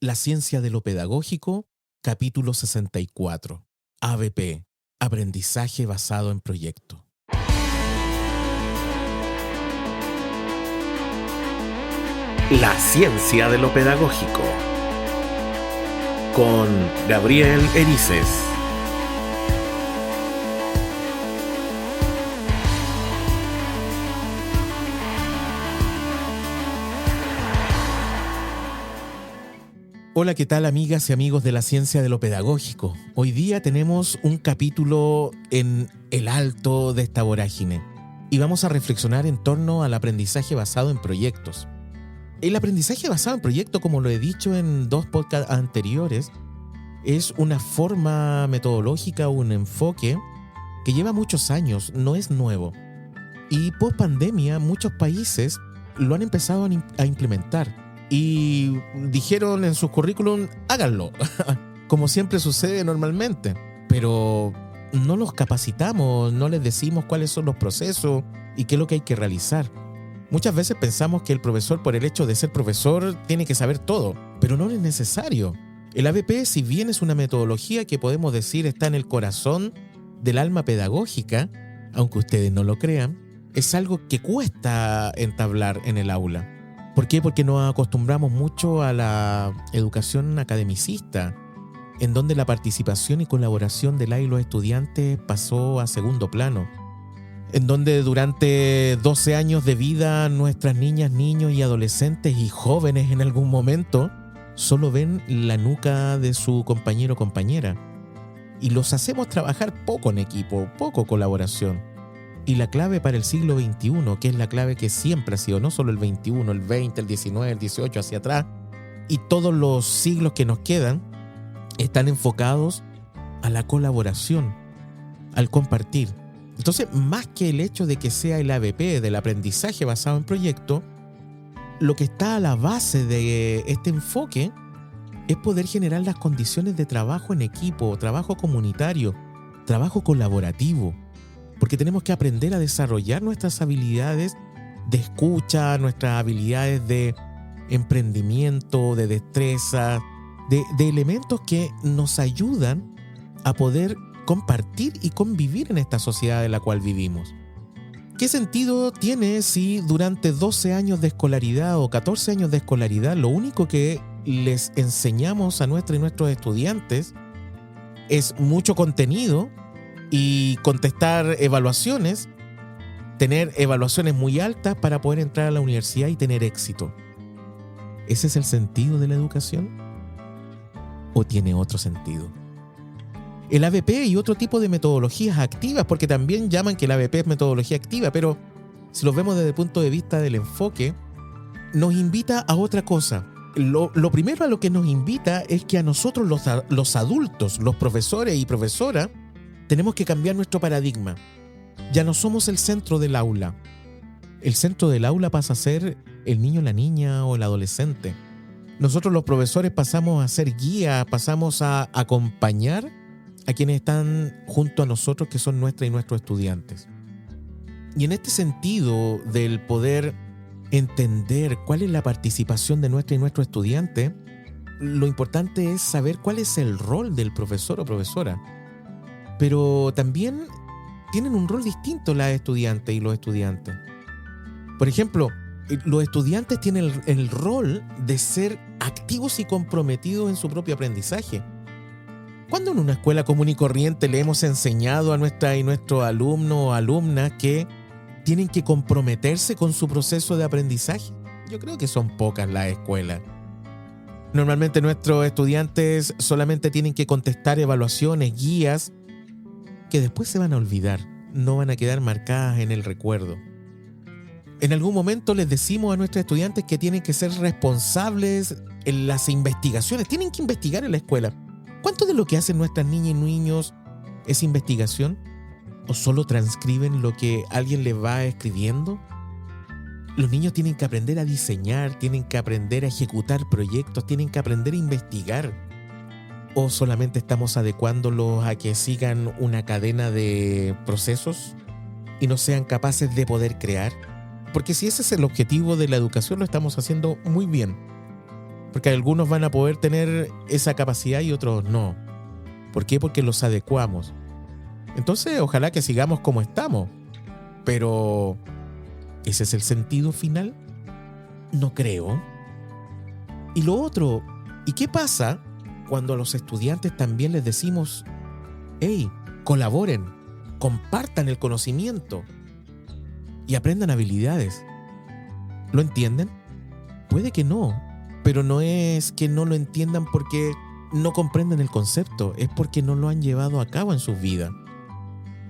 La ciencia de lo pedagógico, capítulo 64. ABP, aprendizaje basado en proyecto. La ciencia de lo pedagógico, con Gabriel Erices. Hola, ¿qué tal amigas y amigos de la ciencia de lo pedagógico? Hoy día tenemos un capítulo en el alto de esta vorágine y vamos a reflexionar en torno al aprendizaje basado en proyectos. El aprendizaje basado en proyectos, como lo he dicho en 2 podcasts anteriores, es una forma metodológica, un enfoque que lleva muchos años, no es nuevo. Y post pandemia muchos países lo han empezado a implementar. Y dijeron en sus currículum, háganlo, como siempre sucede normalmente. Pero no los capacitamos, no les decimos cuáles son los procesos y qué es lo que hay que realizar. Muchas veces pensamos que el profesor, por el hecho de ser profesor, tiene que saber todo, pero no es necesario. El ABP, si bien es una metodología que podemos decir está en el corazón del alma pedagógica, aunque ustedes no lo crean, es algo que cuesta entablar en el aula. ¿Por qué? Porque nos acostumbramos mucho a la educación academicista, en donde la participación y colaboración de la y los estudiantes pasó a segundo plano, en donde durante 12 años de vida nuestras niñas, niños y adolescentes y jóvenes en algún momento solo ven la nuca de su compañero o compañera y los hacemos trabajar poco en equipo, poco colaboración. Y la clave para el siglo XXI, que es la clave que siempre ha sido, no solo el XXI, el XX, el XIX, el XVIII, hacia atrás, y todos los siglos que nos quedan, están enfocados a la colaboración, al compartir. Entonces, más que el hecho de que sea el ABP, del aprendizaje basado en proyecto, lo que está a la base de este enfoque es poder generar las condiciones de trabajo en equipo, trabajo comunitario, trabajo colaborativo. Porque tenemos que aprender a desarrollar nuestras habilidades de escucha, nuestras habilidades de emprendimiento, de destreza, de elementos que nos ayudan a poder compartir y convivir en esta sociedad en la cual vivimos. ¿Qué sentido tiene si durante 12 años de escolaridad o 14 años de escolaridad lo único que les enseñamos a nuestros y nuestros estudiantes es mucho contenido y contestar evaluaciones, tener evaluaciones muy altas para poder entrar a la universidad y tener éxito? ¿Ese es el sentido de la educación? ¿O tiene otro sentido? El ABP y otro tipo de metodologías activas, porque también llaman que el ABP es metodología activa, pero si lo vemos desde el punto de vista del enfoque, nos invita a otra cosa. Lo primero a lo que nos invita es que a nosotros los adultos, los profesores y profesoras, tenemos que cambiar nuestro paradigma. Ya no somos el centro del aula. El centro del aula pasa a ser el niño, la niña o el adolescente. Nosotros los profesores pasamos a ser guía, pasamos a acompañar a quienes están junto a nosotros, que son nuestras y nuestros estudiantes. Y en este sentido del poder entender cuál es la participación de nuestra y nuestro estudiante, lo importante es saber cuál es el rol del profesor o profesora. Pero también tienen un rol distinto las estudiantes y los estudiantes. Por ejemplo, los estudiantes tienen el rol de ser activos y comprometidos en su propio aprendizaje. ¿Cuándo en una escuela común y corriente le hemos enseñado a nuestra y nuestros alumnos o alumnas que tienen que comprometerse con su proceso de aprendizaje? Yo creo que son pocas las escuelas. Normalmente nuestros estudiantes solamente tienen que contestar evaluaciones, guías, que después se van a olvidar, no van a quedar marcadas en el recuerdo. En algún momento les decimos a nuestros estudiantes que tienen que ser responsables en las investigaciones, tienen que investigar en la escuela. ¿Cuánto de lo que hacen nuestras niñas y niños es investigación? ¿O solo transcriben lo que alguien les va escribiendo? Los niños tienen que aprender a diseñar, tienen que aprender a ejecutar proyectos, tienen que aprender a investigar. ¿O solamente estamos adecuándolos a que sigan una cadena de procesos y no sean capaces de poder crear? Porque si ese es el objetivo de la educación, lo estamos haciendo muy bien. Porque algunos van a poder tener esa capacidad y otros no. ¿Por qué? Porque los adecuamos. Entonces, ojalá que sigamos como estamos. Pero, ¿ese es el sentido final? No creo. Y lo otro, ¿y qué pasa cuando a los estudiantes también les decimos, hey, colaboren, compartan el conocimiento y aprendan habilidades? ¿Lo entienden? Puede que no, pero no es que no lo entiendan porque no comprenden el concepto, es porque no lo han llevado a cabo en sus vidas.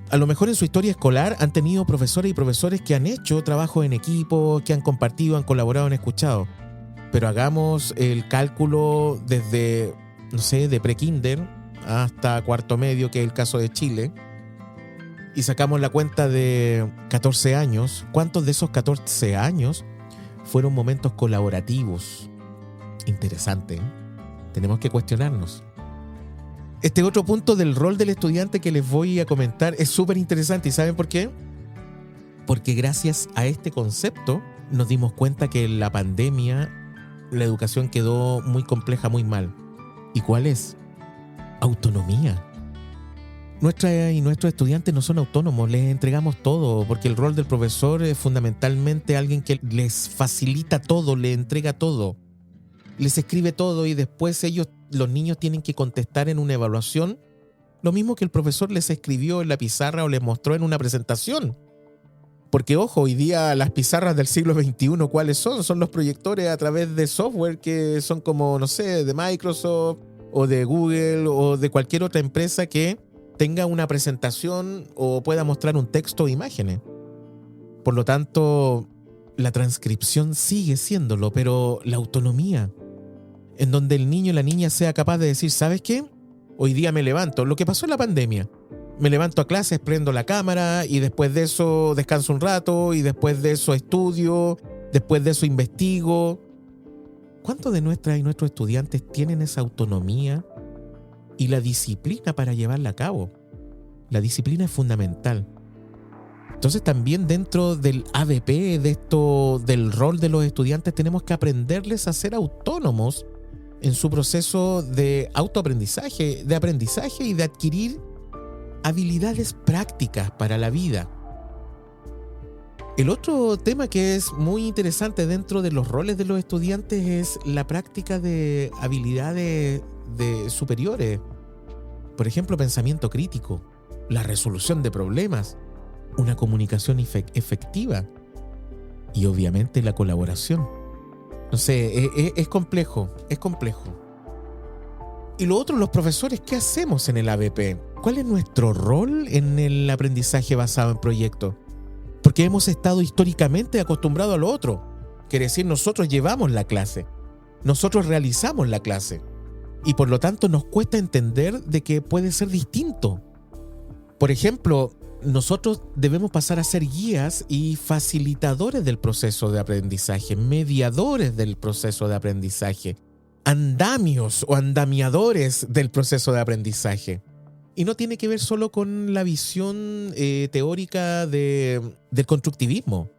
A lo mejor en su historia escolar han tenido profesores y profesores que han hecho trabajo en equipo, que han compartido, han colaborado, han escuchado. Pero hagamos el cálculo desde, no sé, de pre-kinder hasta cuarto medio, que es el caso de Chile, y sacamos la cuenta de 14 años. ¿Cuántos de esos 14 años fueron momentos colaborativos? Interesante, ¿eh? Tenemos que cuestionarnos. Este otro punto del rol del estudiante que les voy a comentar es súper interesante. ¿Y saben por qué? Porque gracias a este concepto nos dimos cuenta que en la pandemia la educación quedó muy compleja, muy mal. ¿Y cuál es? Autonomía. Nuestros estudiantes no son autónomos, les entregamos todo, porque el rol del profesor es fundamentalmente alguien que les facilita todo, le entrega todo, les escribe todo y después los niños tienen que contestar en una evaluación lo mismo que el profesor les escribió en la pizarra o les mostró en una presentación. Porque ojo, hoy día las pizarras del siglo XXI, ¿cuáles son? Son los proyectores a través de software que son como, no sé, de Microsoft o de Google o de cualquier otra empresa que tenga una presentación o pueda mostrar un texto o imágenes. Por lo tanto, la transcripción sigue siéndolo, pero la autonomía, en donde el niño y la niña sea capaz de decir, ¿sabes qué? Hoy día me levanto, lo que pasó en la pandemia. Me levanto a clases, prendo la cámara y después de eso descanso un rato y después de eso estudio, después de eso investigo. ¿Cuántos de nuestras y nuestros estudiantes tienen esa autonomía y la disciplina para llevarla a cabo? La disciplina es fundamental. Entonces también dentro del ABP, del rol de los estudiantes, tenemos que aprenderles a ser autónomos en su proceso de autoaprendizaje, de aprendizaje y de adquirir habilidades prácticas para la vida. El otro tema que es muy interesante dentro de los roles de los estudiantes es la práctica de habilidades superiores. Por ejemplo, pensamiento crítico, la resolución de problemas, una comunicación efectiva y obviamente la colaboración. No sé, es complejo, es complejo. Y lo otro, los profesores, ¿qué hacemos en el ABP? ¿Cuál es nuestro rol en el aprendizaje basado en proyectos? Porque hemos estado históricamente acostumbrados a lo otro. Quiere decir, nosotros llevamos la clase, nosotros realizamos la clase. Y por lo tanto nos cuesta entender de que puede ser distinto. Por ejemplo, nosotros debemos pasar a ser guías y facilitadores del proceso de aprendizaje, mediadores del proceso de aprendizaje, andamios o andamiadores del proceso de aprendizaje. Y no tiene que ver solo con la visión teórica del constructivismo,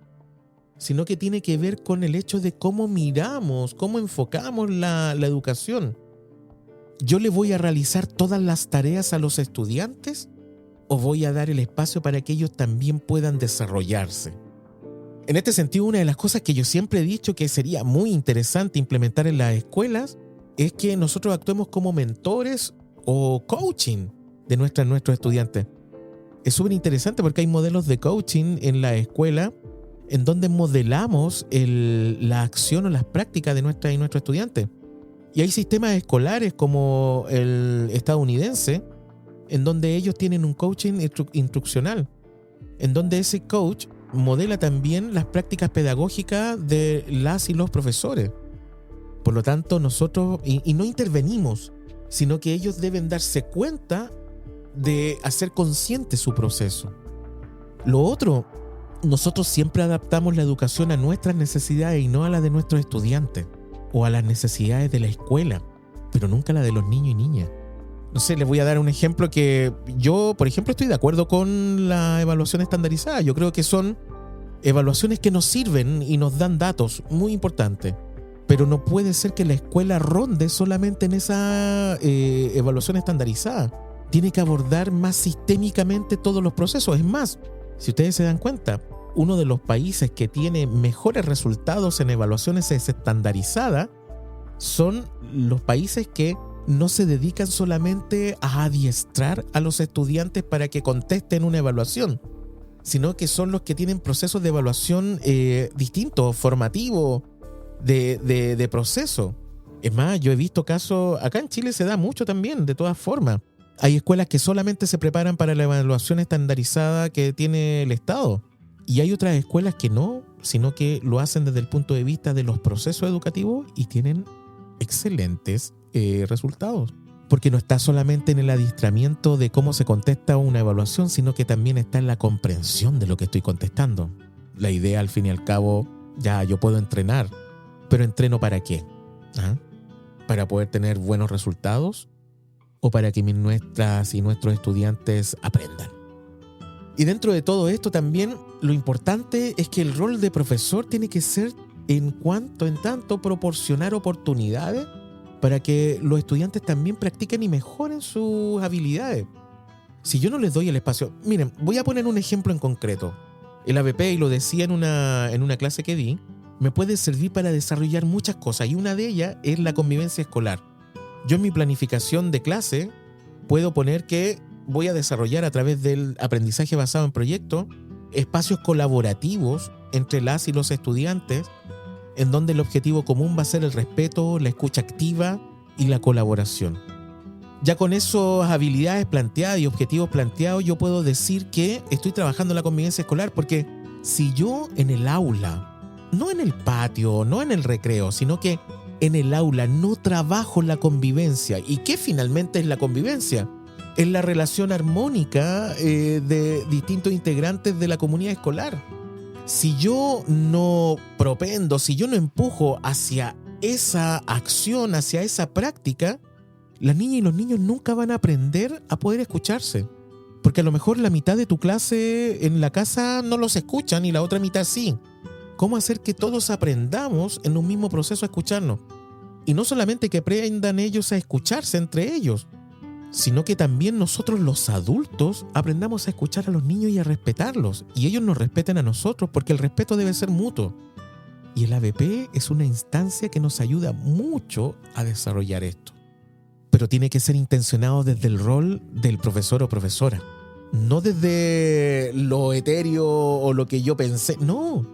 sino que tiene que ver con el hecho de cómo miramos, cómo enfocamos la educación. ¿Yo le voy a realizar todas las tareas a los estudiantes o voy a dar el espacio para que ellos también puedan desarrollarse? En este sentido, una de las cosas que yo siempre he dicho que sería muy interesante implementar en las escuelas es que nosotros actuemos como mentores o coaching de nuestros estudiantes. Es súper interesante porque hay modelos de coaching en la escuela en donde modelamos la acción o las prácticas de nuestras y nuestros estudiantes. Y hay sistemas escolares como el estadounidense, en donde ellos tienen un coaching instruccional, en donde ese coach modela también las prácticas pedagógicas de las y los profesores. Por lo tanto, nosotros y no intervenimos, sino que ellos deben darse cuenta de hacer consciente su proceso. Lo otro, nosotros siempre adaptamos la educación a nuestras necesidades y no a las de nuestros estudiantes o a las necesidades de la escuela, pero nunca a la de los niños y niñas. No sé, les voy a dar un ejemplo que yo, por ejemplo, estoy de acuerdo con la evaluación estandarizada. Yo creo que son evaluaciones que nos sirven y nos dan datos muy importantes. Pero no puede ser que la escuela ronde solamente en esa evaluación estandarizada. Tiene que abordar más sistémicamente todos los procesos. Es más, si ustedes se dan cuenta, uno de los países que tiene mejores resultados en evaluaciones estandarizadas son los países que no se dedican solamente a adiestrar a los estudiantes para que contesten una evaluación, sino que son los que tienen procesos de evaluación distintos, formativos, de proceso. Es más, yo he visto casos, acá en Chile se da mucho también, de todas formas. Hay escuelas que solamente se preparan para la evaluación estandarizada que tiene el Estado. Y hay otras escuelas que no, sino que lo hacen desde el punto de vista de los procesos educativos y tienen excelentes resultados. Porque no está solamente en el adiestramiento de cómo se contesta una evaluación, sino que también está en la comprensión de lo que estoy contestando. La idea, al fin y al cabo, ya yo puedo entrenar, pero ¿entreno para qué? ¿Ah? ¿Para poder tener buenos resultados? ¿O para que nuestras y nuestros estudiantes aprendan? Y dentro de todo esto también lo importante es que el rol de profesor tiene que ser en tanto proporcionar oportunidades para que los estudiantes también practiquen y mejoren sus habilidades. Si yo no les doy el espacio, miren, voy a poner un ejemplo en concreto. El ABP, y lo decía en una clase que di, me puede servir para desarrollar muchas cosas y una de ellas es la convivencia escolar. Yo en mi planificación de clase puedo poner que voy a desarrollar a través del aprendizaje basado en proyectos espacios colaborativos entre las y los estudiantes en donde el objetivo común va a ser el respeto, la escucha activa y la colaboración. Ya con esas habilidades planteadas y objetivos planteados yo puedo decir que estoy trabajando en la convivencia escolar, porque si yo en el aula, no en el patio, no en el recreo, sino que en el aula no trabajo la convivencia. ¿Y qué finalmente es la convivencia? Es la relación armónica de distintos integrantes de la comunidad escolar. Si yo no propendo, si yo no empujo hacia esa acción, hacia esa práctica, las niñas y los niños nunca van a aprender a poder escucharse. Porque a lo mejor la mitad de tu clase en la casa no los escuchan y la otra mitad sí. ¿Cómo hacer que todos aprendamos en un mismo proceso a escucharnos? Y no solamente que aprendan ellos a escucharse entre ellos, sino que también nosotros los adultos aprendamos a escuchar a los niños y a respetarlos. Y ellos nos respeten a nosotros, porque el respeto debe ser mutuo. Y el ABP es una instancia que nos ayuda mucho a desarrollar esto. Pero tiene que ser intencionado desde el rol del profesor o profesora. No desde lo etéreo o lo que yo pensé. No.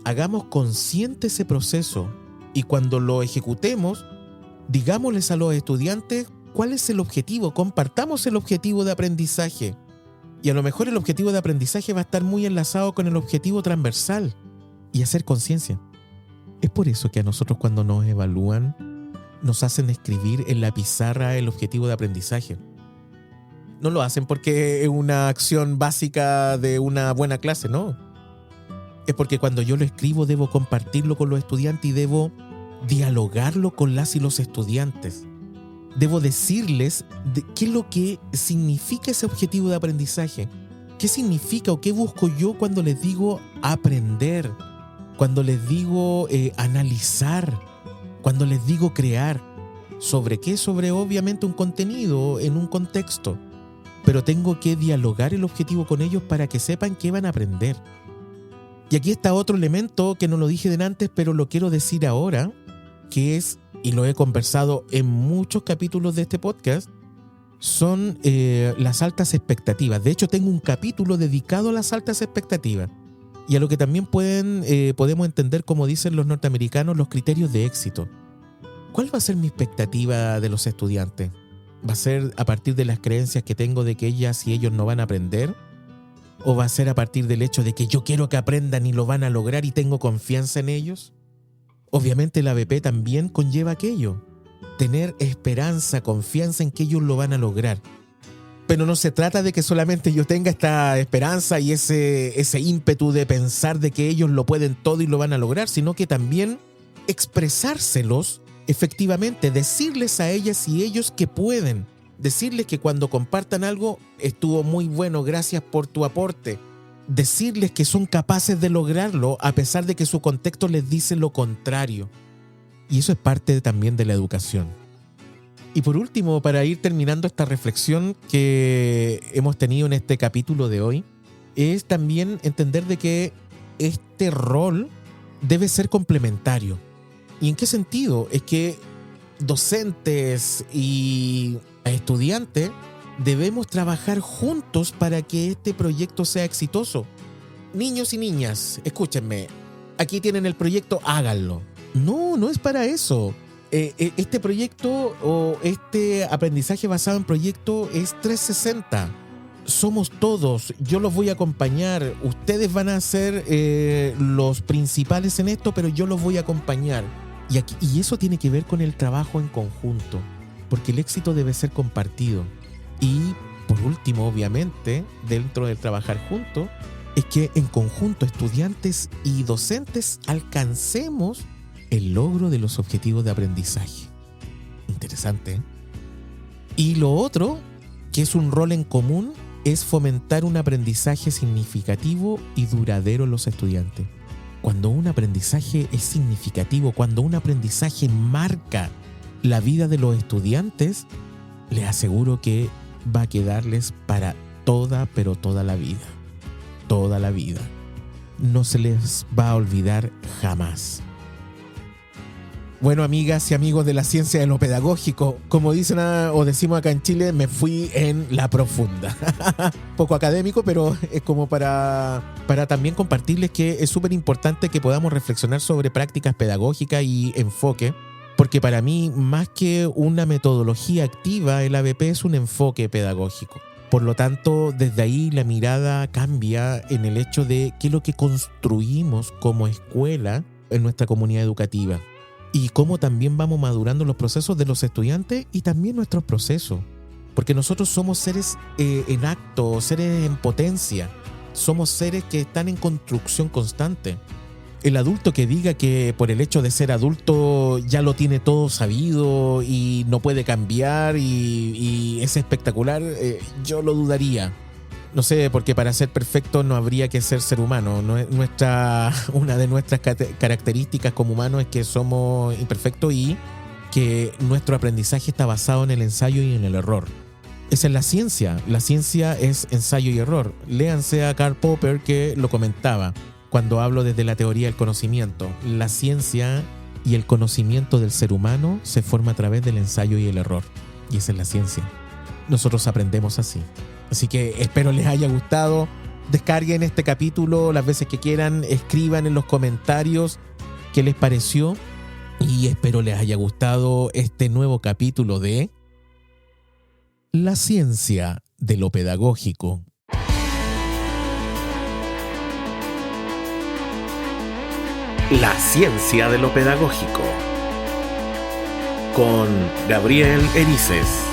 Hagamos consciente ese proceso y cuando lo ejecutemos, digámosles a los estudiantes cuál es el objetivo, compartamos el objetivo de aprendizaje. Y a lo mejor el objetivo de aprendizaje va a estar muy enlazado con el objetivo transversal y hacer conciencia. Es por eso que a nosotros cuando nos evalúan, nos hacen escribir en la pizarra el objetivo de aprendizaje. No lo hacen porque es una acción básica de una buena clase, no. Es porque cuando yo lo escribo debo compartirlo con los estudiantes y debo dialogarlo con las y los estudiantes. Debo decirles qué es lo que significa ese objetivo de aprendizaje. ¿Qué significa o qué busco yo cuando les digo aprender? Cuando les digo analizar, cuando les digo crear. ¿Sobre qué? Sobre obviamente un contenido en un contexto. Pero tengo que dialogar el objetivo con ellos para que sepan qué van a aprender. Y aquí está otro elemento que no lo dije de antes, pero lo quiero decir ahora, que es, y lo he conversado en muchos capítulos de este podcast, son las altas expectativas. De hecho, tengo un capítulo dedicado a las altas expectativas y a lo que también podemos entender, como dicen los norteamericanos, los criterios de éxito. ¿Cuál va a ser mi expectativa de los estudiantes? ¿Va a ser a partir de las creencias que tengo de que ellas y ellos no van a aprender? ¿O va a ser a partir del hecho de que yo quiero que aprendan y lo van a lograr y tengo confianza en ellos? Obviamente el ABP también conlleva aquello. Tener esperanza, confianza en que ellos lo van a lograr. Pero no se trata de que solamente yo tenga esta esperanza y ese ímpetu de pensar de que ellos lo pueden todo y lo van a lograr, sino que también expresárselos efectivamente, decirles a ellas y ellos que pueden. Decirles que cuando compartan algo, estuvo muy bueno, gracias por tu aporte. Decirles que son capaces de lograrlo a pesar de que su contexto les dice lo contrario. Y eso es parte también de la educación. Y por último, para ir terminando esta reflexión que hemos tenido en este capítulo de hoy, es también entender de que este rol debe ser complementario. ¿Y en qué sentido? Es que docentes y estudiantes debemos trabajar juntos para que este proyecto sea exitoso. Niños y niñas, escúchenme, aquí tienen el proyecto, háganlo. No es para eso. Este proyecto o este aprendizaje basado en proyecto es 360. Somos todos, yo los voy a acompañar, ustedes van a ser los principales en esto, pero yo los voy a acompañar. Y eso tiene que ver con el trabajo en conjunto, porque el éxito debe ser compartido. Y por último, obviamente, dentro del trabajar juntos, es que en conjunto estudiantes y docentes alcancemos el logro de los objetivos de aprendizaje. Interesante, ¿eh? Y lo otro, que es un rol en común, es fomentar un aprendizaje significativo y duradero en los estudiantes. Cuando un aprendizaje es significativo, cuando un aprendizaje marca la vida de los estudiantes, les aseguro que va a quedarles para toda, pero toda la vida. Toda la vida. No se les va a olvidar jamás. Bueno, amigas y amigos de la ciencia de lo pedagógico, como dicen o decimos acá en Chile, me fui en la profunda. Poco académico, pero es como para también compartirles que es súper importante que podamos reflexionar sobre prácticas pedagógicas y enfoque, porque para mí, más que una metodología activa, el ABP es un enfoque pedagógico. Por lo tanto, desde ahí la mirada cambia en el hecho de qué es lo que construimos como escuela en nuestra comunidad educativa. Y cómo también vamos madurando los procesos de los estudiantes y también nuestros procesos. Porque nosotros somos seres en acto, seres en potencia. Somos seres que están en construcción constante. El adulto que diga que por el hecho de ser adulto ya lo tiene todo sabido y no puede cambiar y es espectacular, yo lo dudaría. No sé, porque para ser perfecto no habría que ser humano. Una de nuestras características como humanos es que somos imperfectos y que nuestro aprendizaje está basado en el ensayo y en el error. Esa es la ciencia. La ciencia es ensayo y error. Léanse a Karl Popper, que lo comentaba cuando hablo desde la teoría del conocimiento. La ciencia y el conocimiento del ser humano se forma a través del ensayo y el error. Y esa es la ciencia. Nosotros aprendemos así. Así que espero les haya gustado. Descarguen este capítulo las veces que quieran. Escriban en los comentarios qué les pareció. Y espero les haya gustado este nuevo capítulo de La ciencia de lo pedagógico. La ciencia de lo pedagógico. Con Gabriel Erices.